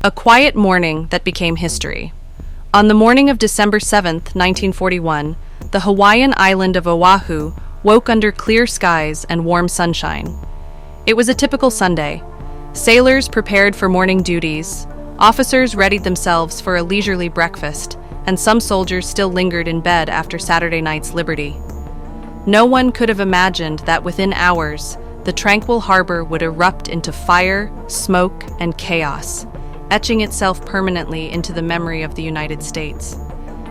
A quiet morning that became history. On the morning of December 7th, 1941, the Hawaiian island of Oahu woke under clear skies and warm sunshine. It was a typical Sunday. Sailors prepared for morning duties, officers readied themselves for a leisurely breakfast, and some soldiers still lingered in bed after Saturday night's liberty. No one could have imagined that within hours, the tranquil harbor would erupt into fire, smoke, and chaos, etching itself permanently into the memory of the United States.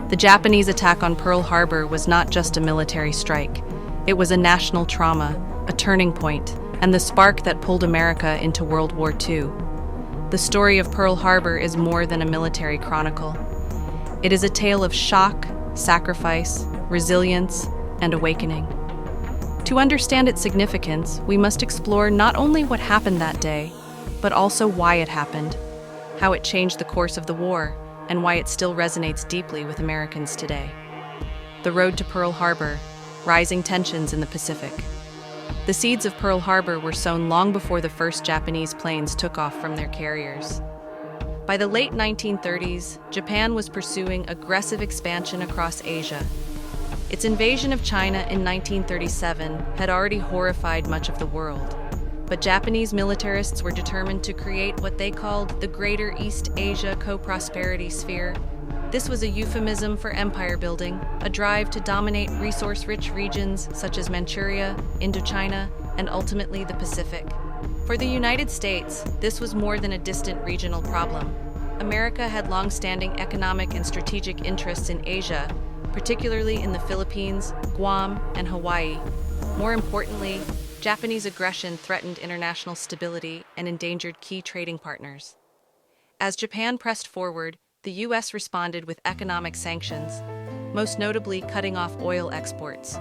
The Japanese attack on Pearl Harbor was not just a military strike. It was a national trauma, a turning point, and the spark that pulled America into World War II. The story of Pearl Harbor is more than a military chronicle. It is a tale of shock, sacrifice, resilience, and awakening. To understand its significance, we must explore not only what happened that day, but also why it happened, how it changed the course of the war, and why it still resonates deeply with Americans today. The road to Pearl Harbor, rising tensions in the Pacific. The seeds of Pearl Harbor were sown long before the first Japanese planes took off from their carriers. By the late 1930s, Japan was pursuing aggressive expansion across Asia. Its invasion of China in 1937 had already horrified much of the world, but Japanese militarists were determined to create what they called the Greater East Asia Co-Prosperity Sphere. This was a euphemism for empire building, a drive to dominate resource-rich regions such as Manchuria, Indochina, and ultimately the Pacific. For the United States, this was more than a distant regional problem. America had long-standing economic and strategic interests in Asia, particularly in the Philippines, Guam, and Hawaii. More importantly, Japanese aggression threatened international stability and endangered key trading partners. As Japan pressed forward, the U.S. responded with economic sanctions, most notably cutting off oil exports.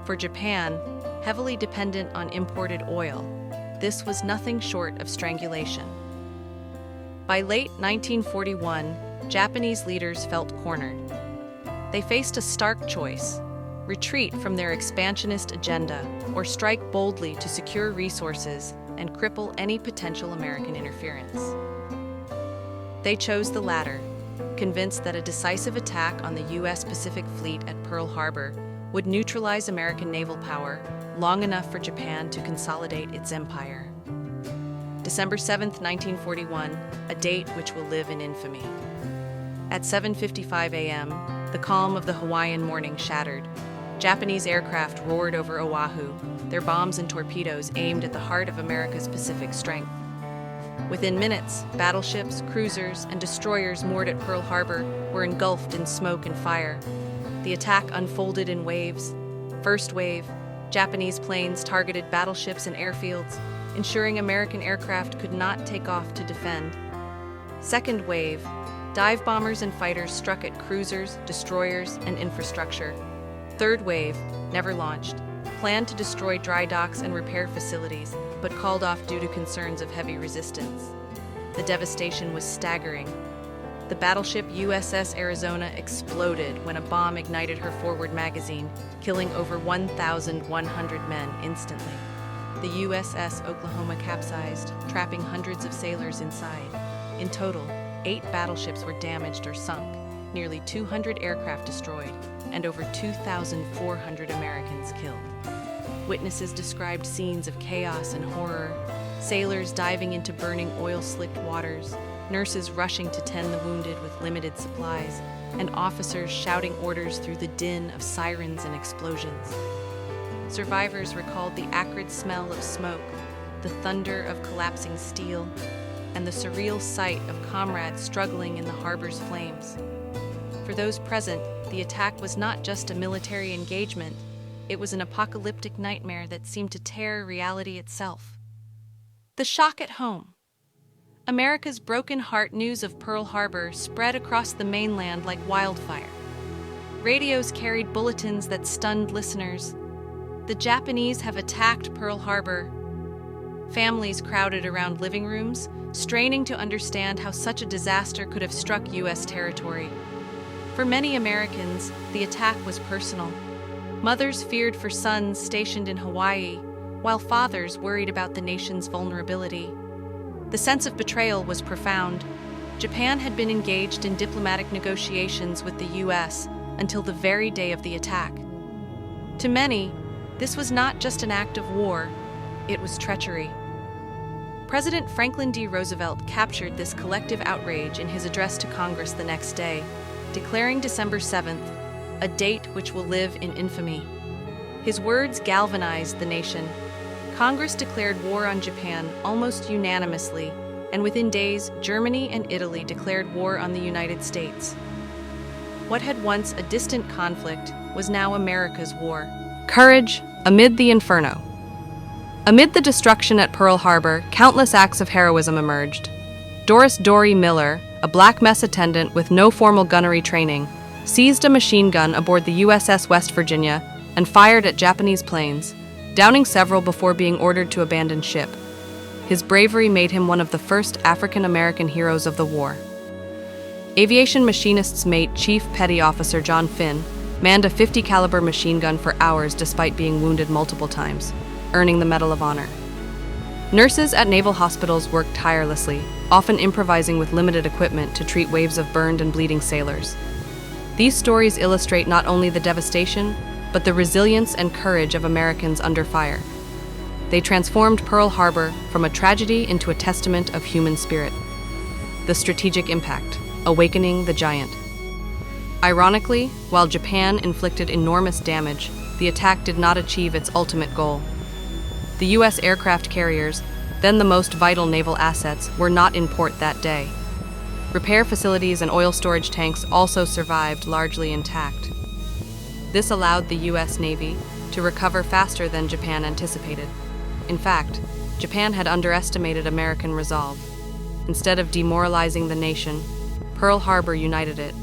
For Japan, heavily dependent on imported oil, this was nothing short of strangulation. By late 1941, Japanese leaders felt cornered. They faced a stark choice: retreat from their expansionist agenda or strike boldly to secure resources and cripple any potential American interference. They chose the latter, convinced that a decisive attack on the U.S. Pacific Fleet at Pearl Harbor would neutralize American naval power long enough for Japan to consolidate its empire. December 7, 1941, a date which will live in infamy. At 7:55 a.m., the calm of the Hawaiian morning shattered. Japanese aircraft roared over Oahu, their bombs and torpedoes aimed at the heart of America's Pacific strength. Within minutes, battleships, cruisers, and destroyers moored at Pearl Harbor were engulfed in smoke and fire. The attack unfolded in waves. First wave, Japanese planes targeted battleships and airfields, ensuring American aircraft could not take off to defend. Second wave, dive bombers and fighters struck at cruisers, destroyers, and infrastructure. Third wave, never launched, planned to destroy dry docks and repair facilities, but called off due to concerns of heavy resistance. The devastation was staggering. The battleship USS Arizona exploded when a bomb ignited her forward magazine, killing over 1,100 men instantly. The USS Oklahoma capsized, trapping hundreds of sailors inside. In total, 8 battleships were damaged or sunk, nearly 200 aircraft destroyed, and over 2,400 Americans killed. Witnesses described scenes of chaos and horror, sailors diving into burning oil-slicked waters, nurses rushing to tend the wounded with limited supplies, and officers shouting orders through the din of sirens and explosions. Survivors recalled the acrid smell of smoke, the thunder of collapsing steel, and the surreal sight of comrades struggling in the harbor's flames. For those present, the attack was not just a military engagement, it was an apocalyptic nightmare that seemed to tear reality itself. The shock at home. America's broken heart news of Pearl Harbor spread across the mainland like wildfire. Radios carried bulletins that stunned listeners. The Japanese have attacked Pearl Harbor. Families crowded around living rooms, straining to understand how such a disaster could have struck U.S. territory. For many Americans, the attack was personal. Mothers feared for sons stationed in Hawaii, while fathers worried about the nation's vulnerability. The sense of betrayal was profound. Japan had been engaged in diplomatic negotiations with the US until the very day of the attack. To many, this was not just an act of war, it was treachery. President Franklin D. Roosevelt captured this collective outrage in his address to Congress the next day, declaring December 7th, a date which will live in infamy. His words galvanized the nation. Congress declared war on Japan almost unanimously, and within days, Germany and Italy declared war on the United States. What had once a distant conflict was now America's war. Courage amid the inferno. Amid the destruction at Pearl Harbor, countless acts of heroism emerged. Doris Dory Miller, a black mess attendant with no formal gunnery training, seized a machine gun aboard the USS West Virginia and fired at Japanese planes, downing several before being ordered to abandon ship. His bravery made him one of the first African-American heroes of the war. Aviation machinist's mate Chief Petty Officer John Finn manned a .50 caliber machine gun for hours despite being wounded multiple times, earning the Medal of Honor. Nurses at naval hospitals worked tirelessly, often improvising with limited equipment to treat waves of burned and bleeding sailors. These stories illustrate not only the devastation, but the resilience and courage of Americans under fire. They transformed Pearl Harbor from a tragedy into a testament of human spirit. The strategic impact, awakening the giant. Ironically, while Japan inflicted enormous damage, the attack did not achieve its ultimate goal. The U.S. aircraft carriers, then the most vital naval assets, were not in port that day. Repair facilities and oil storage tanks also survived largely intact. This allowed the U.S. Navy to recover faster than Japan anticipated. In fact, Japan had underestimated American resolve. Instead of demoralizing the nation, Pearl Harbor united it.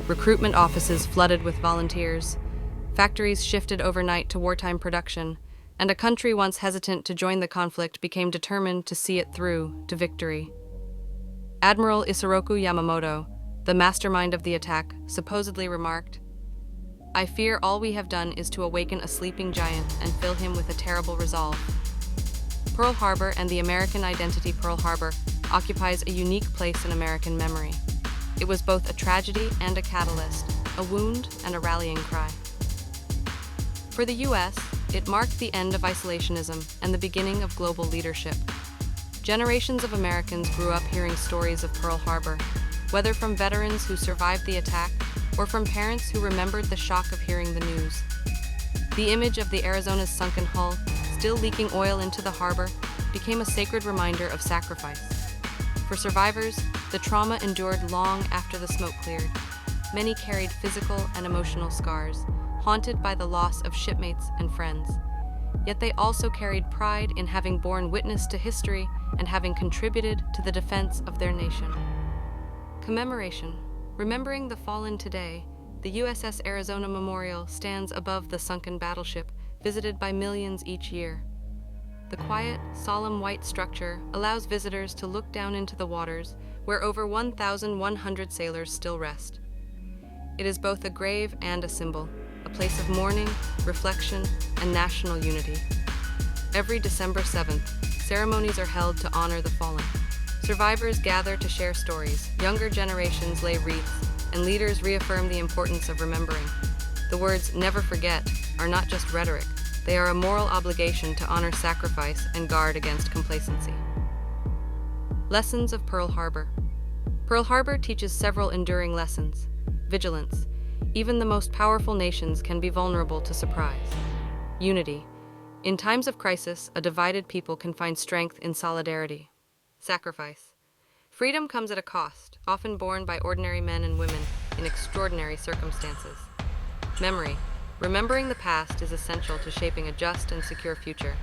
Recruitment offices flooded with volunteers, factories shifted overnight to wartime production, and a country once hesitant to join the conflict became determined to see it through to victory. Admiral Isoroku Yamamoto, the mastermind of the attack, supposedly remarked, "I fear all we have done is to awaken a sleeping giant and fill him with a terrible resolve." Pearl Harbor and the American identity Pearl Harbor occupies a unique place in American memory. It was both a tragedy and a catalyst, a wound and a rallying cry. For the U.S., it marked the end of isolationism and the beginning of global leadership. Generations of Americans grew up hearing stories of Pearl Harbor, whether from veterans who survived the attack or from parents who remembered the shock of hearing the news. The image of the Arizona's sunken hull, still leaking oil into the harbor, became a sacred reminder of sacrifice. For survivors, the trauma endured long after the smoke cleared. Many carried physical and emotional scars, haunted by the loss of shipmates and friends. Yet they also carried pride in having borne witness to history and having contributed to the defense of their nation. Commemoration. Remembering the fallen today, the USS Arizona Memorial stands above the sunken battleship, visited by millions each year. The quiet, solemn white structure allows visitors to look down into the waters where over 1,100 sailors still rest. It is both a grave and a symbol, a place of mourning, reflection, and national unity. Every December 7th, ceremonies are held to honor the fallen. Survivors gather to share stories, younger generations lay wreaths, and leaders reaffirm the importance of remembering. The words "never forget" are not just rhetoric, they are a moral obligation to honor sacrifice and guard against complacency. Lessons of Pearl Harbor. Pearl Harbor teaches several enduring lessons. Vigilance. Even the most powerful nations can be vulnerable to surprise. Unity. In times of crisis, a divided people can find strength in solidarity. Sacrifice. Freedom comes at a cost, often borne by ordinary men and women in extraordinary circumstances. Memory. Remembering the past is essential to shaping a just and secure future.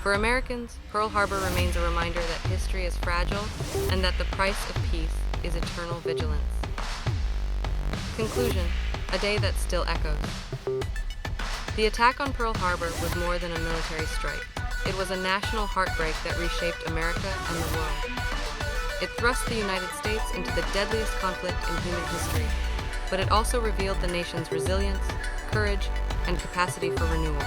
For Americans, Pearl Harbor remains a reminder that history is fragile and that the price of peace is eternal vigilance. Conclusion. A day that still echoes. The attack on Pearl Harbor was more than a military strike. It was a national heartbreak that reshaped America and the world. It thrust the United States into the deadliest conflict in human history, but it also revealed the nation's resilience, courage, and capacity for renewal.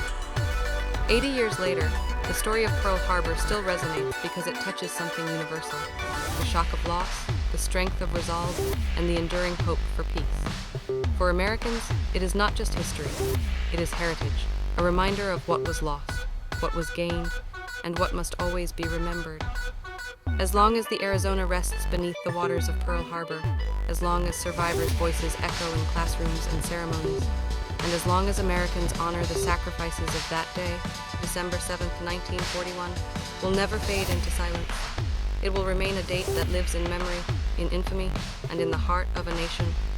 80 years later, the story of Pearl Harbor still resonates because it touches something universal: the shock of loss, the the strength of resolve, and the enduring hope for peace. For Americans, it is not just history, it is heritage, a reminder of what was lost, what was gained, and what must always be remembered. As long as the Arizona rests beneath the waters of Pearl Harbor, as long as survivors' voices echo in classrooms and ceremonies, and as long as Americans honor the sacrifices of that day, December 7, 1941, will never fade into silence. It will remain a date that lives in memory, in infamy, and in the heart of a nation